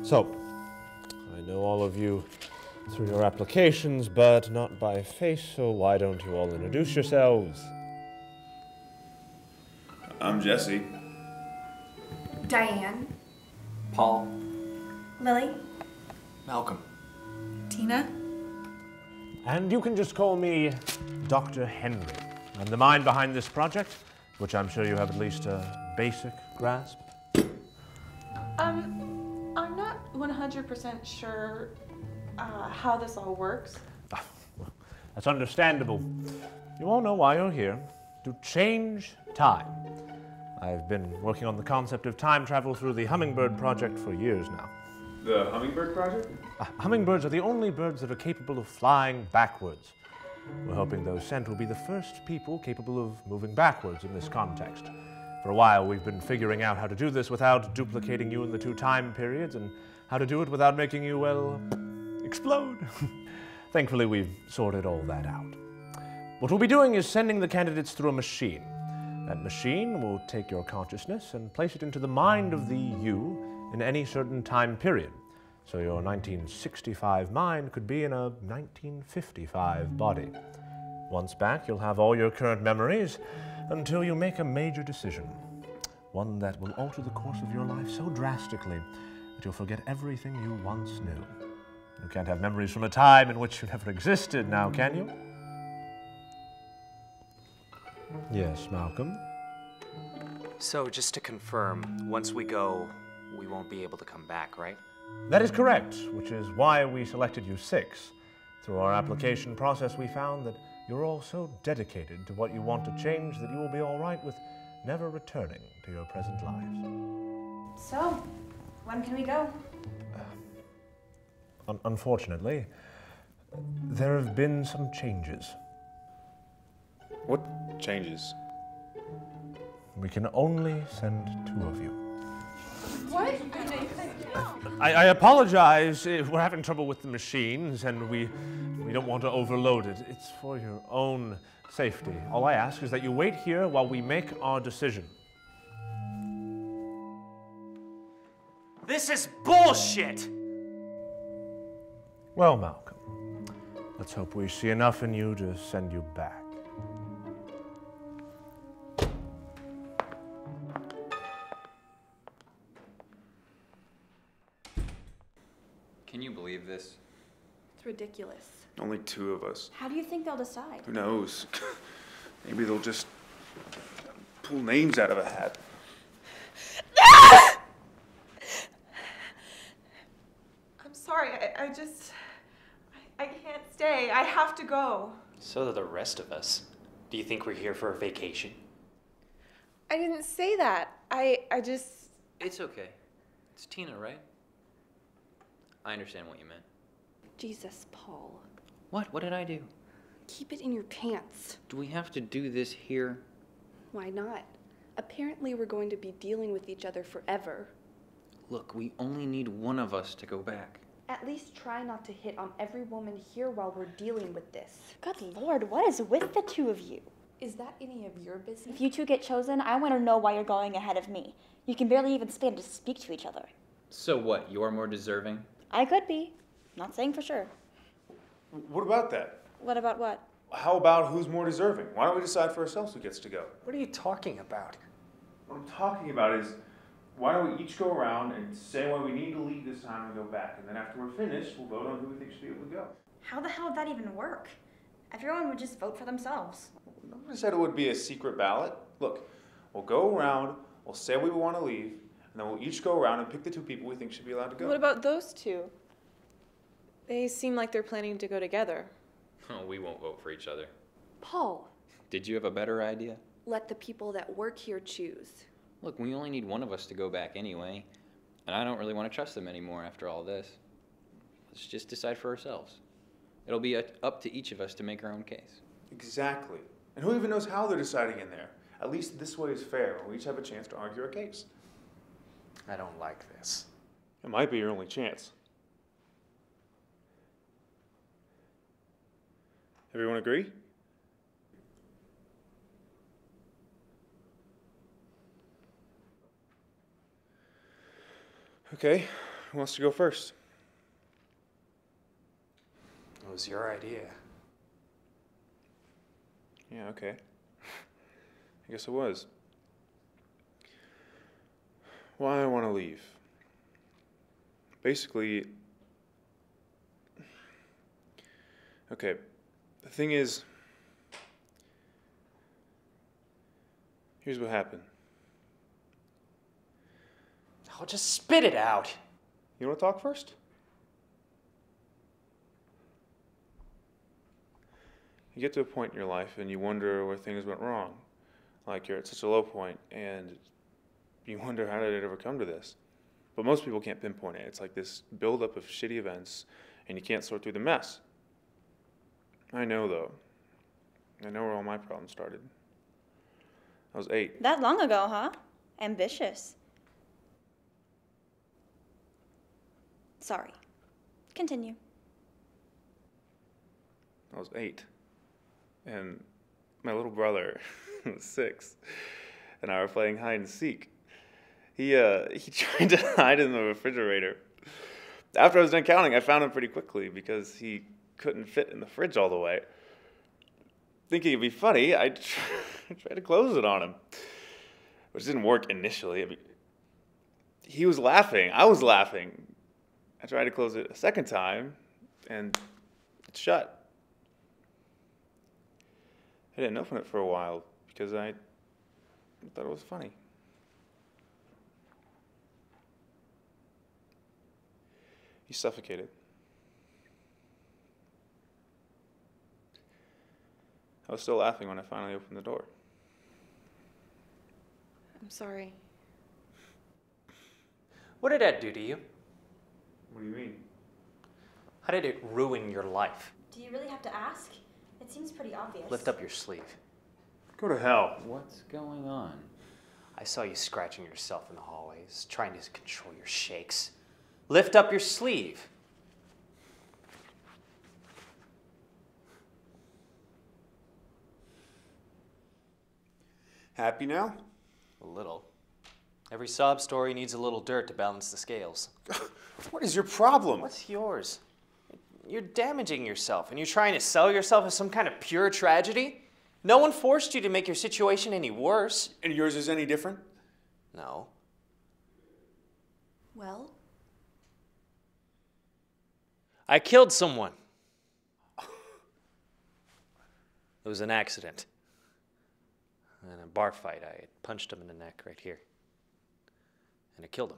So, I know all of you through your applications, but not by face, so why don't you all introduce yourselves? I'm Jesse. Diane. Paul. Lily. Malcolm. Tina. And you can just call me Dr. Henry. I'm the mind behind this project, which I'm sure you have at least a basic grasp. I'm not 100% sure how this all works. That's understandable. You all know why you're here, to change time. I've been working on the concept of time travel through the Hummingbird Project for years now. The Hummingbird Project? Hummingbirds are the only birds that are capable of flying backwards. We're hoping those sent will be the first people capable of moving backwards in this context. For a while, we've been figuring out how to do this without duplicating you in the two time periods, and how to do it without making you, well, explode. Thankfully, we've sorted all that out. What we'll be doing is sending the candidates through a machine. That machine will take your consciousness and place it into the mind of the you in any certain time period. So your 1965 mind could be in a 1955 body. Once back, you'll have all your current memories until you make a major decision. One that will alter the course of your life so drastically that you'll forget everything you once knew. You can't have memories from a time in which you never existed now, can you? Yes, Malcolm? So, just to confirm, once we go, we won't be able to come back, right? That is correct, which is why we selected you 6. Through our application process, we found that you're all so dedicated to what you want to change that you will be all right with never returning to your present lives. So, when can we go? Unfortunately, there have been some changes. What changes? We can only send 2 of you. What? I apologize if we're having trouble with the machines and we don't want to overload it. It's for your own safety. All I ask is that you wait here while we make our decision. This is bullshit! Well, Malcolm, let's hope we see enough in you to send you back. Can you believe this? It's ridiculous. Only 2 of us. How do you think they'll decide? Who knows? Maybe they'll just pull names out of a hat. I'm sorry, I can't stay. I have to go. So do the rest of us. Do you think we're here for a vacation? I didn't say that. I just... It's okay. It's Tina, right? I understand what you meant. Jesus, Paul. What? What did I do? Keep it in your pants. Do we have to do this here? Why not? Apparently we're going to be dealing with each other forever. Look, we only need one of us to go back. At least try not to hit on every woman here while we're dealing with this. Good Lord, what is with the 2 of you? Is that any of your business? If you 2 get chosen, I want to know why you're going ahead of me. You can barely even stand to speak to each other. So what, you're more deserving? I could be. Not saying for sure. What about that? What about what? How about who's more deserving? Why don't we decide for ourselves who gets to go? What are you talking about? What I'm talking about is, why don't we each go around and say why we need to leave this time and go back, and then after we're finished, we'll vote on who we think should be able to go. How the hell would that even work? Everyone would just vote for themselves. Nobody said it would be a secret ballot. Look, we'll go around, we'll say we want to leave, and then we'll each go around and pick the 2 people we think should be allowed to go. What about those 2? They seem like they're planning to go together. Oh, we won't vote for each other. Paul, Did you have a better idea? let the people that work here choose. Look, we only need one of us to go back anyway, and I don't really want to trust them anymore after all this. Let's just decide for ourselves. It'll be up to each of us to make our own case. Exactly. And who even knows how they're deciding in there? At least this way is fair. We each have a chance to argue our case. I don't like this. It might be your only chance. Everyone agree? Okay, Who wants to go first? It was your idea. Yeah, okay. I guess it was. Why I want to leave. Basically, okay, the thing is, here's what happened. Oh, just spit it out. You want to talk first? You get to a point in your life and you wonder where things went wrong. Like you're at such a low point and you wonder, how did it ever come to this? But most people can't pinpoint it. It's like this buildup of shitty events and you can't sort through the mess. I know though. I know where all my problems started. I was 8. That long ago, huh? Ambitious. Sorry. Continue. I was 8. And my little brother was 6. And I were playing hide and seek. He tried to hide in the refrigerator. After I was done counting, I found him pretty quickly because he couldn't fit in the fridge all the way. Thinking it'd be funny, I tried to close it on him, which didn't work initially. I mean, he was laughing. I was laughing. I tried to close it a second time, and it's shut. I didn't open it for a while because I thought it was funny. He suffocated. I was still laughing when I finally opened the door. I'm sorry. What did that do to you? What do you mean? How did it ruin your life? Do you really have to ask? It seems pretty obvious. Lift up your sleeve. Go to hell. What's going on? I saw you scratching yourself in the hallways, trying to control your shakes. Lift up your sleeve. Happy now? A little. Every sob story needs a little dirt to balance the scales. What is your problem? What's yours? You're damaging yourself, and you're trying to sell yourself as some kind of pure tragedy? No one forced you to make your situation any worse. And yours is any different? No. Well? I killed someone. It was an accident. In a bar fight, I punched him in the neck right here. And it killed him.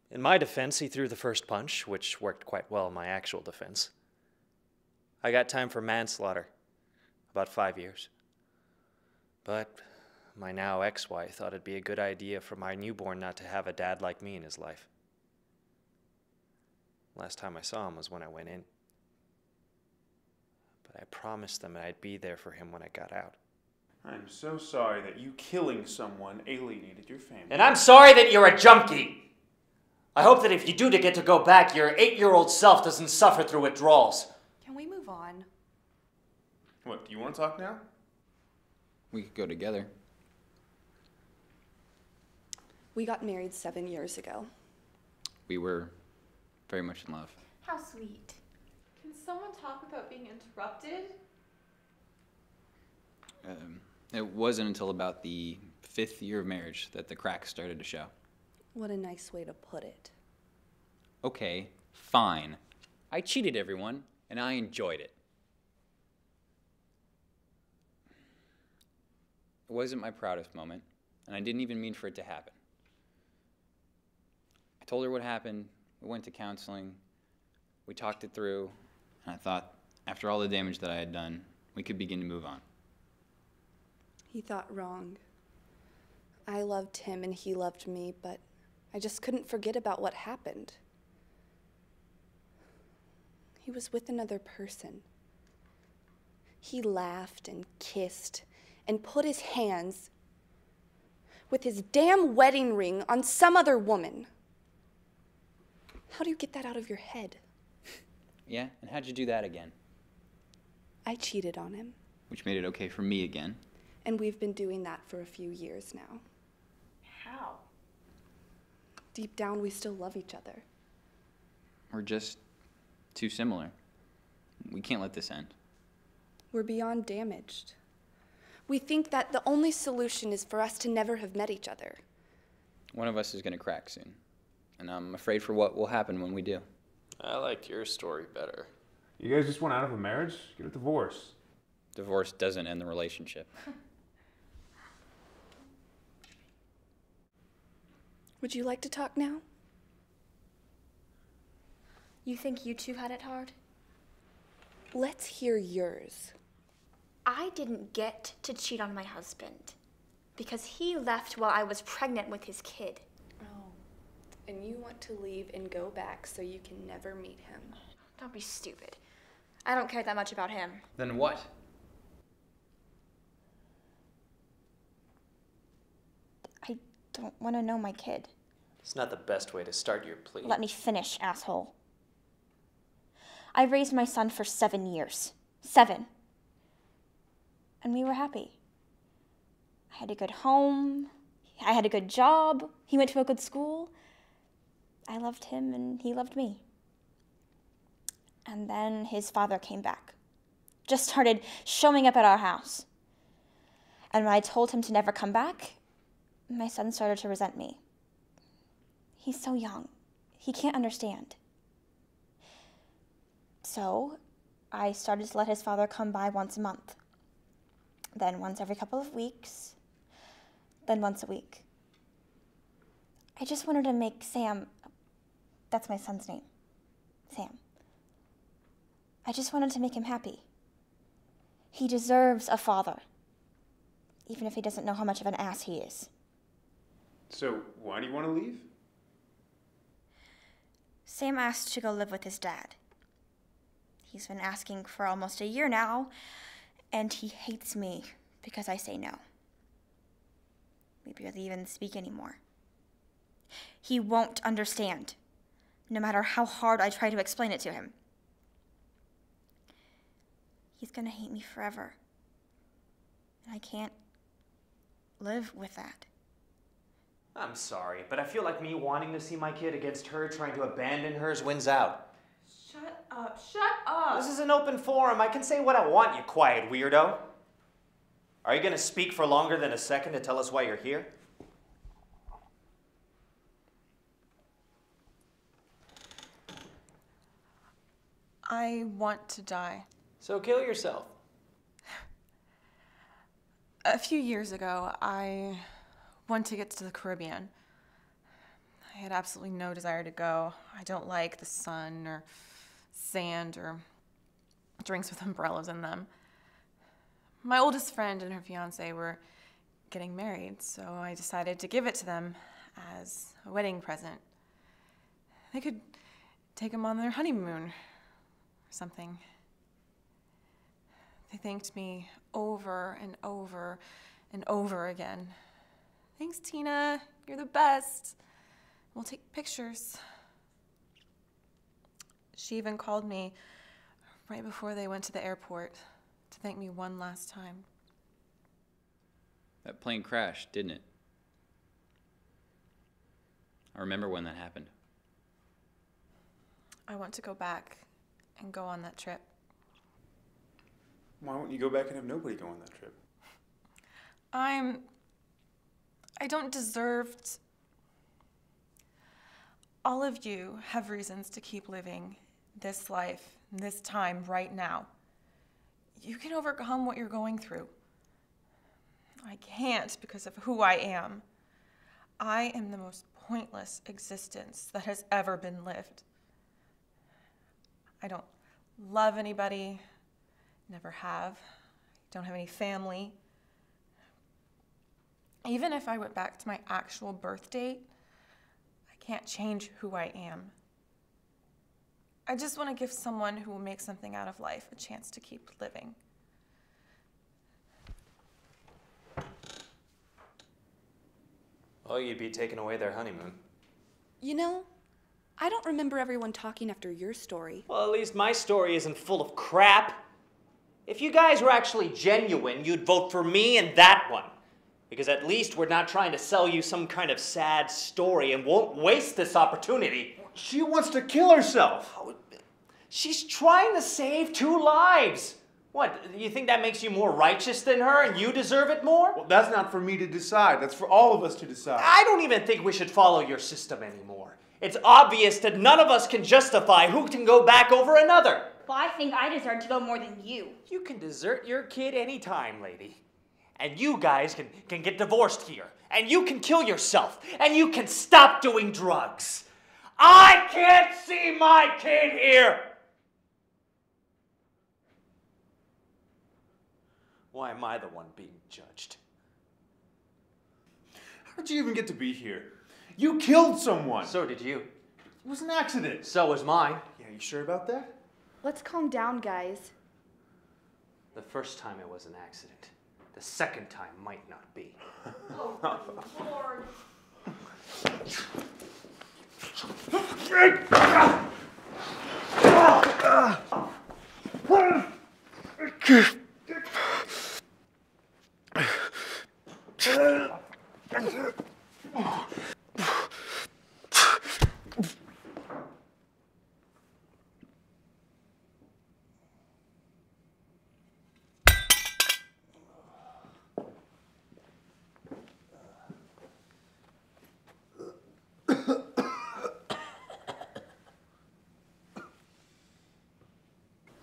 In my defense, he threw the first punch, which worked quite well in my actual defense. I got time for manslaughter, about 5 years. But my now ex-wife thought it'd be a good idea for my newborn not to have a dad like me in his life. Last time I saw him was when I went in. But I promised them I'd be there for him when I got out. I'm so sorry that you killing someone alienated your family. And I'm sorry that you're a junkie! I hope that if you do get to go back, your 8-year-old self doesn't suffer through withdrawals. Can we move on? What, do you want to talk now? We could go together. We got married 7 years ago. We were very much in love. How sweet. Can someone talk without being interrupted? It wasn't until about the 5th year of marriage that the cracks started to show. What a nice way to put it. Okay, fine. I cheated everyone, and I enjoyed it. It wasn't my proudest moment, and I didn't even mean for it to happen. I told her what happened, we went to counseling, we talked it through, and I thought, after all the damage that I had done, we could begin to move on. He thought wrong. I loved him and he loved me, but I just couldn't forget about what happened. He was with another person. He laughed and kissed and put his hands with his damn wedding ring on some other woman. How do you get that out of your head? Yeah, and how'd you do that again? I cheated on him. Which made it okay for me again. And we've been doing that for a few years now. How? deep down we still love each other. We're just too similar. We can't let this end. We're beyond damaged. We think that the only solution is for us to never have met each other. One of us is going to crack soon. And I'm afraid for what will happen when we do. I liked your story better. You guys just want out of a marriage? Get a divorce. Divorce doesn't end the relationship. Would you like to talk now? You think you two had it hard? Let's hear yours. I didn't get to cheat on my husband because he left while I was pregnant with his kid. Oh, and you want to leave and go back so you can never meet him. Don't be stupid. I don't care that much about him. Then what? I don't want to know my kid. It's not the best way to start your plea. Let me finish, asshole. I raised my son for 7 years. 7. And we were happy. I had a good home. I had a good job. He went to a good school. I loved him and he loved me. And then his father came back. Just started showing up at our house. And when I told him to never come back, my son started to resent me. He's so young. He can't understand. So I started to let his father come by once a month. Then once every couple of weeks. Then once a week. I just wanted to make Sam, that's my son's name, Sam. I just wanted to make him happy. He deserves a father, even if he doesn't know how much of an ass he is. So, why do you want to leave? Sam asked to go live with his dad. He's been asking for almost a year now, and he hates me because I say no. We barely even speak anymore. He won't understand, no matter how hard I try to explain it to him. He's gonna hate me forever. And I can't live with that. I'm sorry, but I feel like me wanting to see my kid against her trying to abandon hers wins out. Shut up. Shut up. This is an open forum. I can say what I want, you quiet weirdo. Are you going to speak for longer than a second to tell us why you're here? I want to die. So kill yourself. A few years ago, I wanted to get to the Caribbean. I had absolutely no desire to go. I don't like the sun or sand or drinks with umbrellas in them. My oldest friend and her fiance were getting married, so I decided to give it to them as a wedding present. They could take them on their honeymoon or something. They thanked me over and over and over again. Thanks, Tina. You're the best. We'll take pictures. She even called me right before they went to the airport to thank me one last time. That plane crashed, didn't it? I remember when that happened. I want to go back and go on that trip. Why won't you go back and have nobody go on that trip? I don't deserve all of you have reasons to keep living this life, this time, right now. You can overcome what you're going through. I can't because of who I am. I am the most pointless existence that has ever been lived. I don't love anybody, never have. Don't have any family. Even if I went back to my actual birth date, I can't change who I am. I just want to give someone who will make something out of life a chance to keep living. Well, you'd be taking away their honeymoon. You know, I don't remember everyone talking after your story. Well, at least my story isn't full of crap. If you guys were actually genuine, you'd vote for me and that one. Because at least we're not trying to sell you some kind of sad story and won't waste this opportunity. She wants to kill herself. She's trying to save 2 lives. What, you think that makes you more righteous than her and you deserve it more? Well, that's not for me to decide. That's for all of us to decide. I don't even think we should follow your system anymore. It's obvious that none of us can justify who can go back over another. Well, I think I deserve to go more than you. You can desert your kid anytime, lady. And you guys can get divorced here. And you can kill yourself. And you can stop doing drugs. I can't see my kid here! Why am I the one being judged? How did you even get to be here? You killed someone. So did you. It was an accident. So was mine. Yeah, you sure about that? Let's calm down, guys. The first time it was an accident. The second time might not be. Oh, Lord.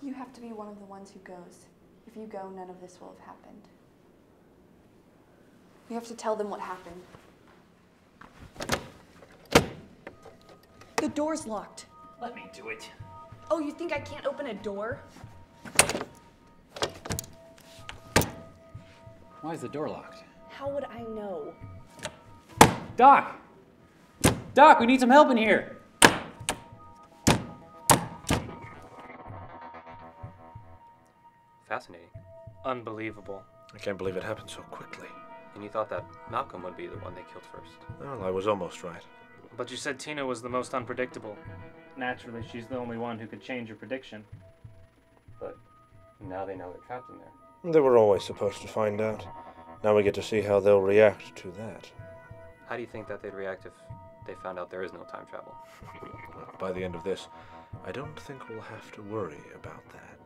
You have to be one of the ones who goes. If you go, none of this will have happened. You have to tell them what happened. The door's locked. Let me do it. Oh, you think I can't open a door? Why is the door locked? How would I know? Doc! Doc, we need some help in here! Fascinating. Unbelievable. I can't believe it happened so quickly. And you thought that Malcolm would be the one they killed first. Well, I was almost right. But you said Tina was the most unpredictable. Naturally, she's the only one who could change your prediction. But now they know they're trapped in there. They were always supposed to find out. Now we get to see how they'll react to that. How do you think that they'd react if they found out there is no time travel? By the end of this, I don't think we'll have to worry about that.